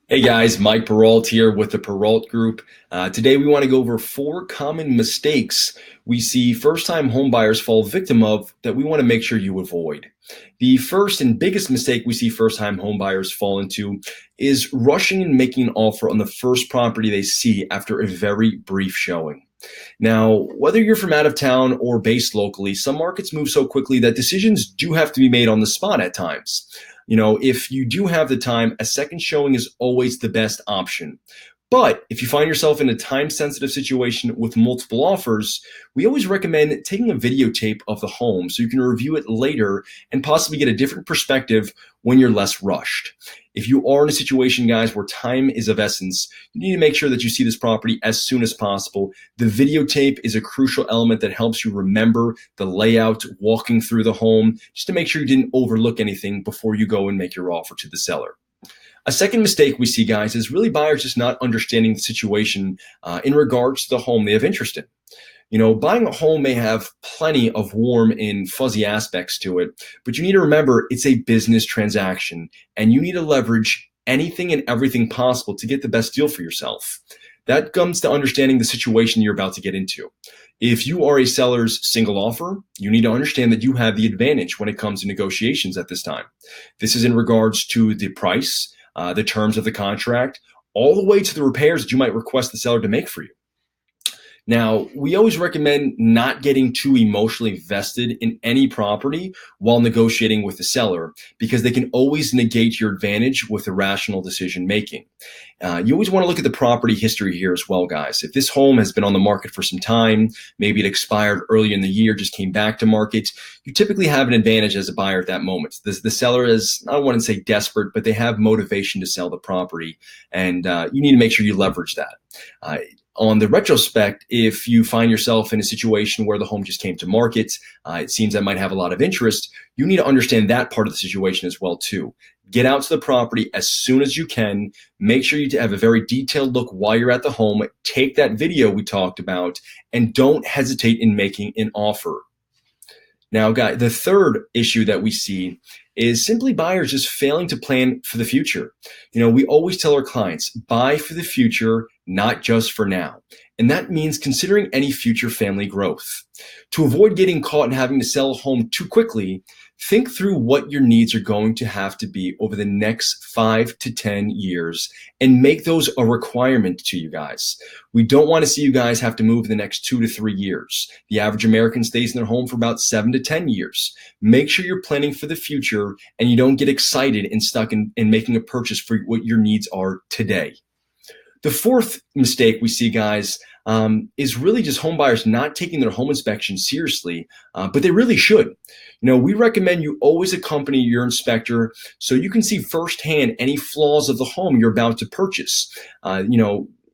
Hey guys, Mike Perrault here with the Perrault Group. Today we want to go over 4 common mistakes we see first-time homebuyers fall victim of that we want to make sure you avoid. The first and biggest mistake we see first-time homebuyers fall into is rushing and making an offer on the first property they see after a very brief showing. Now, whether you're from out of town or based locally, some markets move so quickly that decisions do have to be made on the spot at times. If you do have the time, a second showing is always the best option. But if you find yourself in a time sensitive situation with multiple offers, we always recommend taking a videotape of the home so you can review it later and possibly get a different perspective when you're less rushed. If you are in a situation, guys, where time is of essence, you need to make sure that you see this property as soon as possible. The videotape is a crucial element that helps you remember the layout, walking through the home, just to make sure you didn't overlook anything before you go and make your offer to the seller. A second mistake we see, guys, is really buyers just not understanding the situation in regards to the home they have interest in. Buying a home may have plenty of warm and fuzzy aspects to it, but you need to remember it's a business transaction and you need to leverage anything and everything possible to get the best deal for yourself. That comes to understanding the situation you're about to get into. If you are a seller's single offer, you need to understand that you have the advantage when it comes to negotiations at this time. This is in regards to the price, the terms of the contract, all the way to the repairs that you might request the seller to make for you. Now, we always recommend not getting too emotionally vested in any property while negotiating with the seller because they can always negate your advantage with irrational decision making. You always want to look at the property history here as well, guys. If this home has been on the market for some time, maybe it expired early in the year, just came back to market, you typically have an advantage as a buyer at that moment. The seller is, I don't want to say desperate, but they have motivation to sell the property, and you need to make sure you leverage that. On the retrospect, if you find yourself in a situation where the home just came to market, it seems that might have a lot of interest, you need to understand that part of the situation as well too. Get out to the property as soon as you can. Make sure you have a very detailed look while you're at the home. Take that video we talked about and don't hesitate in making an offer. Now, guys, the third issue that we see is simply buyers just failing to plan for the future. We always tell our clients, buy for the future, not just for now. And that means considering any future family growth. To avoid getting caught and having to sell a home too quickly, think through what your needs are going to have to be over the next 5 to 10 years and make those a requirement to you guys. We don't want to see you guys have to move in the next 2 to 3 years. The average American stays in their home for about 7 to 10 years. Make sure you're planning for the future and you don't get excited and stuck in making a purchase for what your needs are today. The fourth mistake we see, guys, is really just home buyers not taking their home inspection seriously, but they really should. We recommend you always accompany your inspector so you can see firsthand any flaws of the home you're about to purchase.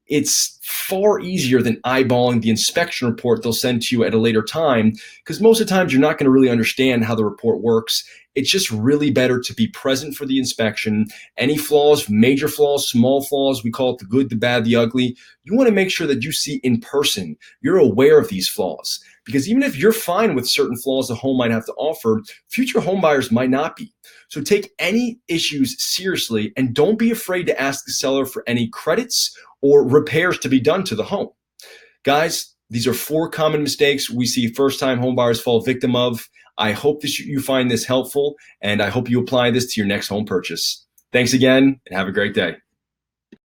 It's far easier than eyeballing the inspection report they'll send to you at a later time, because most of the times you're not going to really understand how the report works. It's just really better to be present for the inspection. Any flaws, major flaws, small flaws, we call it the good, the bad, the ugly. You want to make sure that you see in person, you're aware of these flaws. Because even if you're fine with certain flaws the home might have to offer, future home buyers might not be. So take any issues seriously and don't be afraid to ask the seller for any credits or repairs to be done to the home. Guys, these are 4 common mistakes we see first-time home buyers fall victim of. I hope that you find this helpful, and I hope you apply this to your next home purchase. Thanks again, and have a great day.